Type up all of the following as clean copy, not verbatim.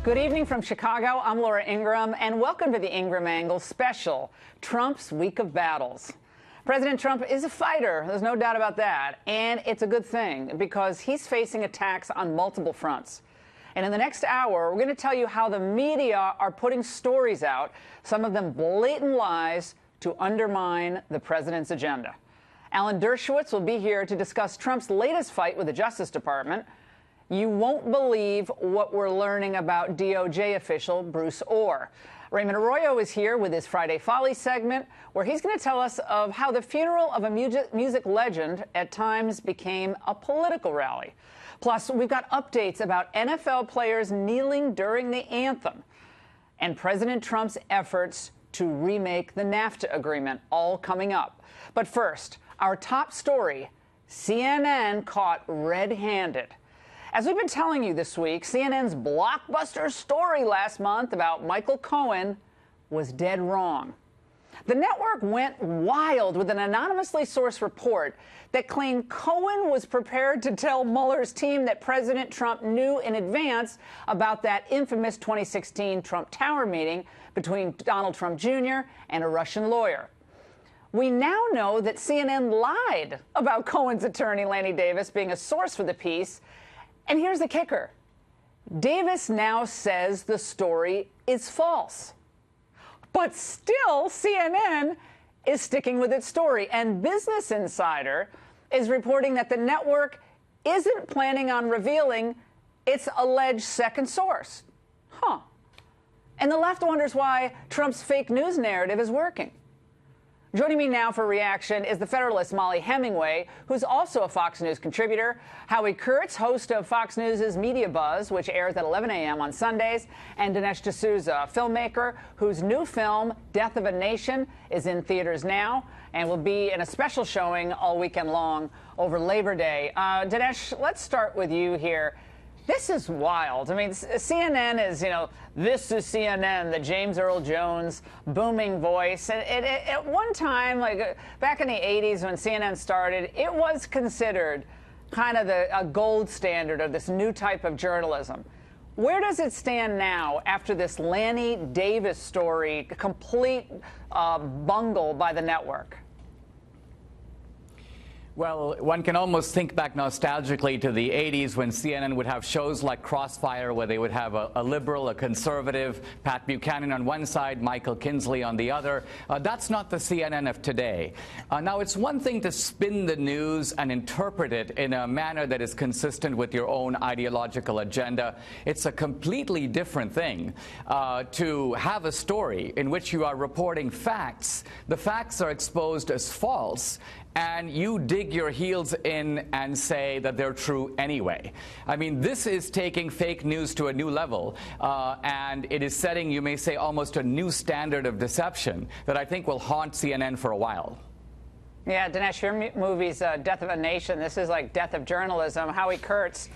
Good evening from Chicago. I'm Laura Ingraham, and welcome to the Ingraham Angle special, Trump's Week of Battles. President Trump is a fighter, there's no doubt about that, and it's a good thing because he's facing attacks on multiple fronts. And in the next hour, we're going to tell you how the media are putting stories out, some of them blatant lies, to undermine the president's agenda. Alan Dershowitz will be here to discuss Trump's latest fight with the Justice Department. You won't believe what we're learning about DOJ official Bruce Orr. Raymond Arroyo is here with his Friday Folly segment, where he's going to tell us of how the funeral of a music legend at times became a political rally. Plus, we've got updates about NFL players kneeling during the anthem and President Trump's efforts to remake the NAFTA agreement, all coming up. But first, our top story, CNN caught red-handed. As we've been telling you this week, CNN's blockbuster story last month about Michael Cohen was dead wrong. The network went wild with an anonymously sourced report that claimed Cohen was prepared to tell Mueller's team that President Trump knew in advance about that infamous 2016 Trump Tower meeting between Donald Trump Jr. and a Russian lawyer. We now know that CNN lied about Cohen's attorney, Lanny Davis, being a source for the piece. And here's the kicker. Davis now says the story is false. But still, CNN is sticking with its story. And Business Insider is reporting that the network isn't planning on revealing its alleged second source. And the left wonders why Trump's fake news narrative is working. Joining me now for reaction is the Federalist Molly Hemingway, who's also a Fox News contributor, Howie Kurtz, host of Fox News' Media Buzz, which airs at 11 a.m. on Sundays, and Dinesh D'Souza, a filmmaker whose new film, Death of a Nation, is in theaters now and will be in a special showing all weekend long over Labor Day. Dinesh, let's start with you here. This is wild. I mean, CNN is, this is CNN, the James Earl Jones booming voice. And at one time, like back in the 80s when CNN started, it was considered kind of a gold standard of this new type of journalism. Where does it stand now after this Lanny Davis story, complete bungle by the network? Well, one can almost think back nostalgically to the 80s when CNN would have shows like Crossfire, where they would have a liberal, a conservative, Pat Buchanan on one side, Michael Kinsley on the other. That's not the CNN of today. Now, it's one thing to spin the news and interpret it in a manner that is consistent with your own ideological agenda. It's a completely different thing to have a story in which you are reporting facts. The facts are exposed as false, and you dig your heels in and say that they're true anyway. I mean, this is taking fake news to a new level, and it is setting, you may say, almost a new standard of deception that I think will haunt CNN for a while. Yeah, Dinesh, your movie's Death of a Nation. This is like Death of Journalism. Howie Kurtz.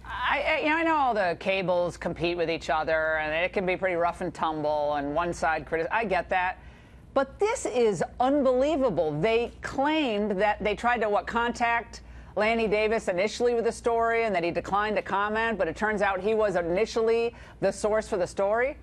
I know all the cables compete with each other, and it can be pretty rough and tumble, and one side I get that. But this is unbelievable. They claimed that they tried to, contact Lanny Davis initially with the story and that he declined to comment, but it turns out he was initially the source for the story.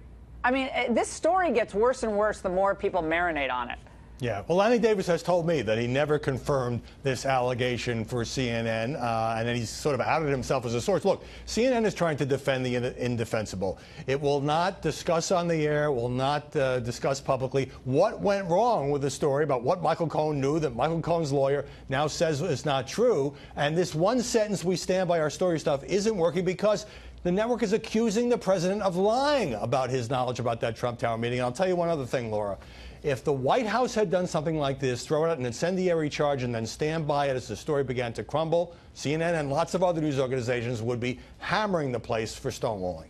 I mean, this story gets worse and worse the more people marinate on it. Yeah, well, Lanny Davis has told me that he never confirmed this allegation for CNN, and then he's sort of outed himself as a source. Look, CNN is trying to defend the indefensible. It will not discuss on the air, will not discuss publicly what went wrong with the story about what Michael Cohen knew that Michael Cohen's lawyer now says is not true. And this one sentence, we stand by our story stuff, isn't working because the network is accusing the president of lying about his knowledge about that Trump Tower meeting. And I'll tell you one other thing, Laura. If the White House had done something like this, throw out an incendiary charge and then stand by it as the story began to crumble, CNN and lots of other news organizations would be hammering the place for stonewalling.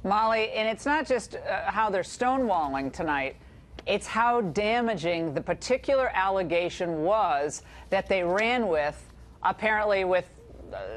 Molly, and it's not just how they're stonewalling tonight. It's how damaging the particular allegation was that they ran with, apparently with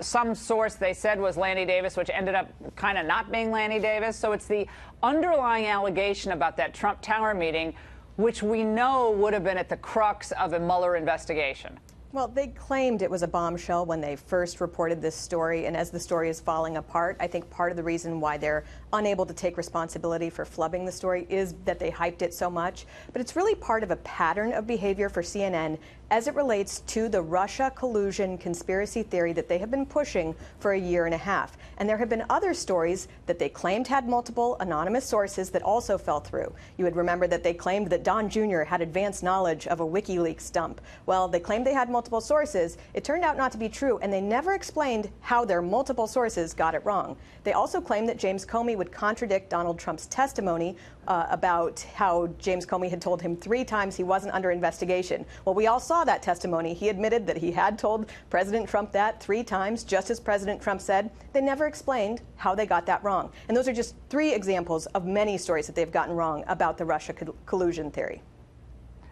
some source they said was Lanny Davis, which ended up kind of not being Lanny Davis. So it's the underlying allegation about that Trump Tower meeting, which we know would have been at the crux of a Mueller investigation. Well, they claimed it was a bombshell when they first reported this story, and as the story is falling apart, I think part of the reason why they're unable to take responsibility for flubbing the story is that they hyped it so much. But it's really part of a pattern of behavior for CNN as it relates to the Russia collusion conspiracy theory that they have been pushing for a year and a half. And there have been other stories that they claimed had multiple anonymous sources that also fell through. You would remember that they claimed that Don Jr. had advanced knowledge of a WikiLeaks dump. Well, they claimed they had multiple sources. It turned out not to be true, and they never explained how their multiple sources got it wrong. They also claimed that James Comey would contradict Donald Trump's testimony about how James Comey had told him 3 times he wasn't under investigation. Well, we all saw that testimony. He admitted that he had told President Trump that 3 times, just as President Trump said. They never explained how they got that wrong. And those are just 3 examples of many stories that they've gotten wrong about the Russia collusion theory.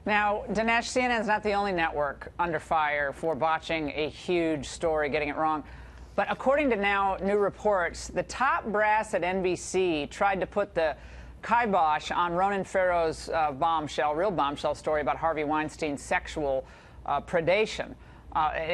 Now, Dinesh, CNN is not the only network under fire for botching a huge story, getting it wrong. But according to now new reports, the top brass at NBC tried to put the kibosh on Ronan Farrow's real bombshell story about Harvey Weinstein's sexual predation.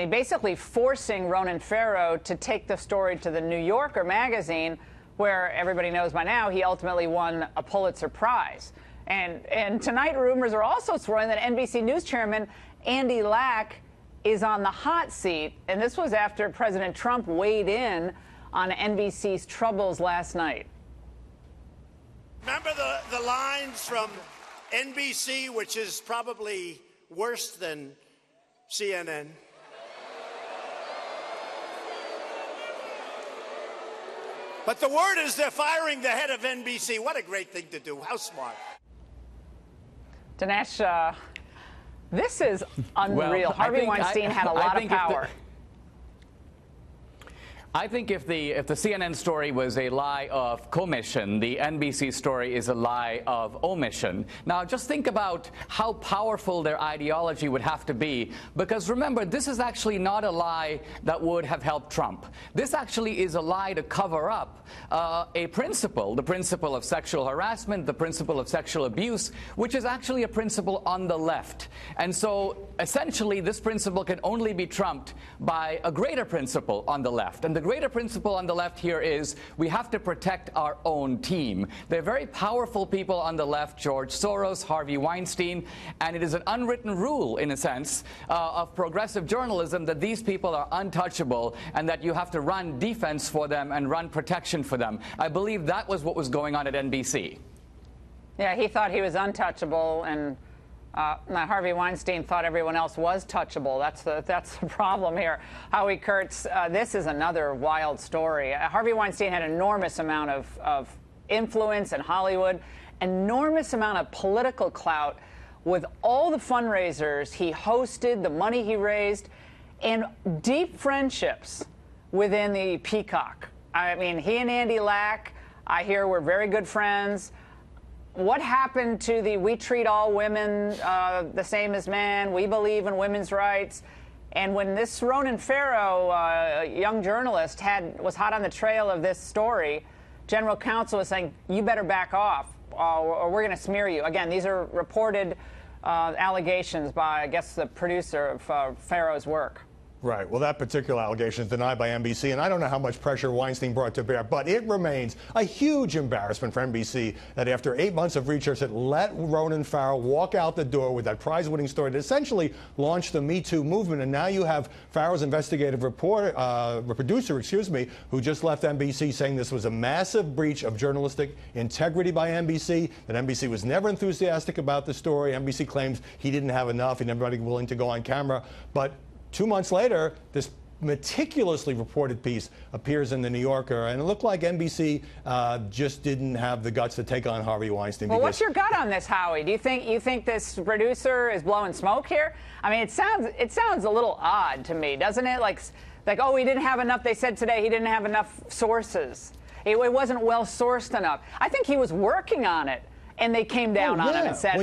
Basically forcing Ronan Farrow to take the story to the New Yorker magazine, where everybody knows by now he ultimately won a Pulitzer Prize. And tonight rumors are also swirling that NBC News chairman Andy Lack is on the hot seat. And this was after President Trump weighed in on NBC's troubles last night. Remember the lines from NBC, which is probably worse than CNN? But the word is they're firing the head of NBC. What a great thing to do. How smart. Dinesh, this is unreal. Well, Harvey Weinstein had a lot of power. I think if the CNN story was a lie of commission, the NBC story is a lie of omission. Now, just think about how powerful their ideology would have to be, because remember, this is actually not a lie that would have helped Trump. This actually is a lie to cover up a principle, the principle of sexual harassment, the principle of sexual abuse, which is actually a principle on the left. And so, essentially, this principle can only be trumped by a greater principle on the left. And the greater principle on the left here is we have to protect our own team. They're very powerful people on the left, George Soros, Harvey Weinstein, and it is an unwritten rule, in a sense, of progressive journalism that these people are untouchable and that you have to run defense for them and run protection for them. I believe that was what was going on at NBC. Yeah, he thought he was untouchable, and Harvey Weinstein thought everyone else was touchable. That's the problem here. Howie Kurtz, this is another wild story. Harvey Weinstein had an enormous amount of influence in Hollywood, enormous amount of political clout with all the fundraisers he hosted, the money he raised, and deep friendships within the Peacock. I mean, he and Andy Lack, I hear, were very good friends. What happened to the "we treat all women the same as men, we believe in women's rights"? And when this Ronan Farrow, young journalist, was hot on the trail of this story, general counsel was saying, you better back off or we're going to smear you. Again, these are reported allegations by, I guess, the producer of Farrow's work. Right. Well, that particular allegation is denied by NBC, and I don't know how much pressure Weinstein brought to bear, but it remains a huge embarrassment for NBC that after 8 months of research, it let Ronan Farrow walk out the door with that prize-winning story that essentially launched the Me Too movement. And now you have Farrow's investigative producer, who just left NBC saying this was a massive breach of journalistic integrity by NBC, that NBC was never enthusiastic about the story. NBC claims he didn't have enough, he never been willing to go on camera. But 2 months later, this meticulously reported piece appears in the New Yorker, and it looked like NBC just didn't have the guts to take on Harvey Weinstein. Well, what's your gut on this, Howie? Do you think this producer is blowing smoke here? I mean, it sounds a little odd to me, doesn't it? Like, oh, he didn't have enough. They said today he didn't have enough sources. It wasn't well sourced enough. I think he was working on it, and they came down on him and said,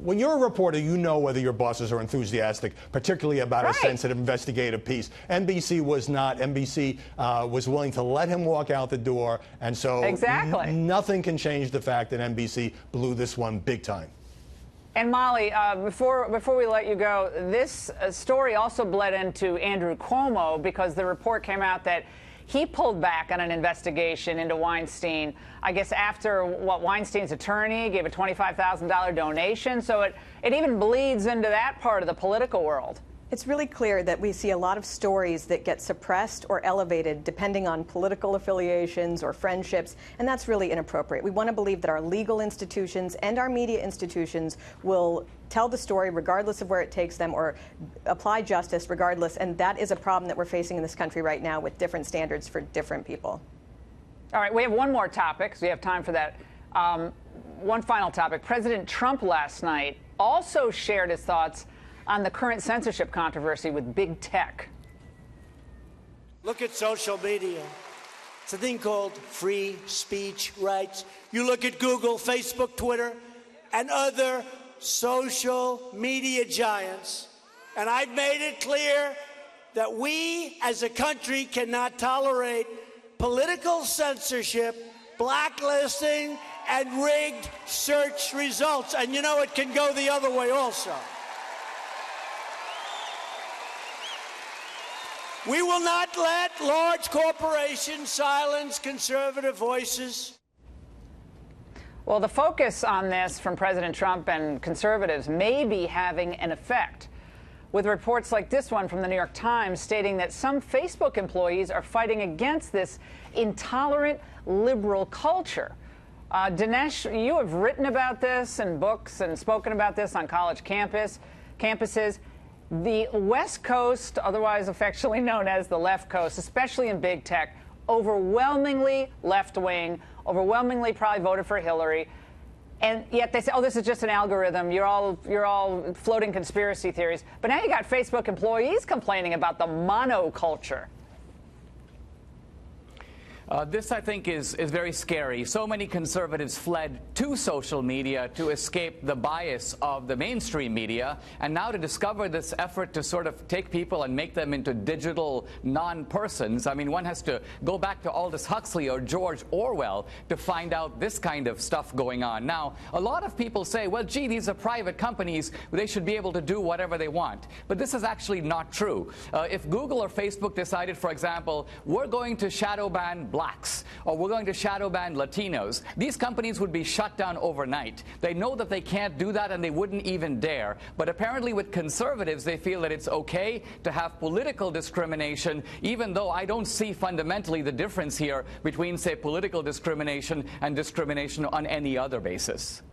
When you're a reporter, you know whether your bosses are enthusiastic, particularly about a sensitive investigative piece. NBC was not. NBC was willing to let him walk out the door, and so exactly. Nothing can change the fact that NBC blew this one big time. And Molly, before we let you go, this story also bled into Andrew Cuomo because the report came out that he pulled back on an investigation into Weinstein, I guess after Weinstein's attorney gave a $25,000 donation. So it even bleeds into that part of the political world. It's really clear that we see a lot of stories that get suppressed or elevated depending on political affiliations or friendships, and that's really inappropriate. We want to believe that our legal institutions and our media institutions will tell the story regardless of where it takes them or apply justice regardless, and that is a problem that we're facing in this country right now with different standards for different people. All right, we have one more topic, so we have time for that. One final topic. President Trump last night also shared his thoughts on the current censorship controversy with big tech. Look at social media. It's a thing called free speech rights. You look at Google, Facebook, Twitter, and other social media giants, and I've made it clear that we as a country cannot tolerate political censorship, blacklisting, and rigged search results. And you know it can go the other way also. We will not let large corporations silence conservative voices. Well, the focus on this from President Trump and conservatives may be having an effect, with reports like this one from the New York Times stating that some Facebook employees are fighting against this intolerant liberal culture. Dinesh, you have written about this in books and spoken about this on college campuses. The West Coast, otherwise affectionately known as the left coast, especially in big tech, overwhelmingly left-wing, overwhelmingly probably voted for Hillary. And yet they say, oh, this is just an algorithm. You're all floating conspiracy theories. But now you got Facebook employees complaining about the monoculture. This, I think, is very scary. So many conservatives fled to social media to escape the bias of the mainstream media, and now to discover this effort to sort of take people and make them into digital non-persons. I mean, one has to go back to Aldous Huxley or George Orwell to find out this kind of stuff going on. Now, a lot of people say, well, gee, these are private companies. They should be able to do whatever they want. But this is actually not true. If Google or Facebook decided, for example, we're going to shadow ban blacks, or we're going to shadow ban Latinos, these companies would be shut down overnight. They know that they can't do that, and they wouldn't even dare. But apparently with conservatives, they feel that it's okay to have political discrimination, even though I don't see fundamentally the difference here between, say, political discrimination and discrimination on any other basis.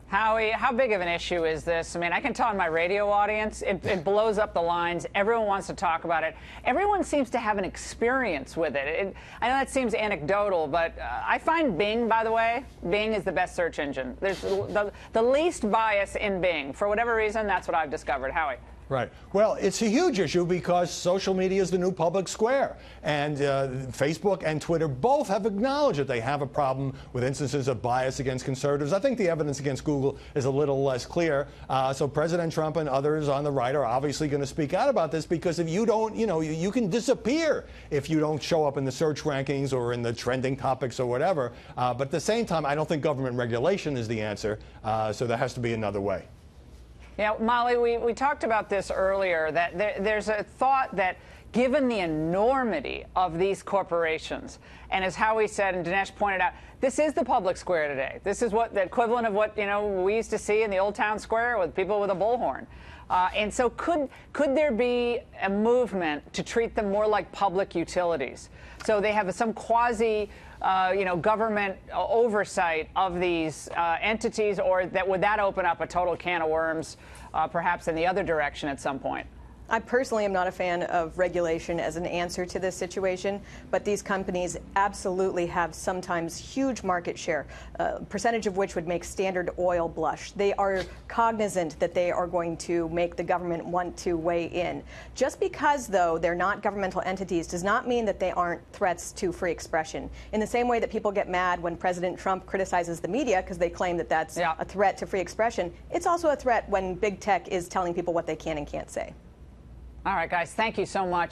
Howie, how big of an issue is this? I mean, I can tell in my radio audience, it blows up the lines. Everyone wants to talk about it. Everyone seems to have an experience with it. I know that seems anecdotal, but I find Bing, by the way, Bing is the best search engine. There's the least bias in Bing. For whatever reason, that's what I've discovered. Howie. Right. Well, it's a huge issue because social media is the new public square. And Facebook and Twitter both have acknowledged that they have a problem with instances of bias against conservatives. I think the evidence against Google is a little less clear. So President Trump and others on the right are obviously going to speak out about this, because if you don't, you can disappear if you don't show up in the search rankings or in the trending topics or whatever. But at the same time, I don't think government regulation is the answer. So there has to be another way. Yeah, Molly, we talked about this earlier, that there's a thought that given the enormity of these corporations, and as Howie said and Dinesh pointed out, this is the public square today. This is what the equivalent of what we used to see in the old town square with people with a bullhorn. And so could there be a movement to treat them more like public utilities? So they have some quasi government oversight of these entities, or would that open up a total can of worms, perhaps in the other direction at some point? I personally am not a fan of regulation as an answer to this situation, but these companies absolutely have sometimes huge market share, percentage of which would make Standard Oil blush. They are cognizant that they are going to make the government want to weigh in. Just because, though, they're not governmental entities does not mean that they aren't threats to free expression. In the same way that people get mad when President Trump criticizes the media because they claim that that's a threat to free expression, it's also a threat when big tech is telling people what they can and can't say. All right, guys, thank you so much.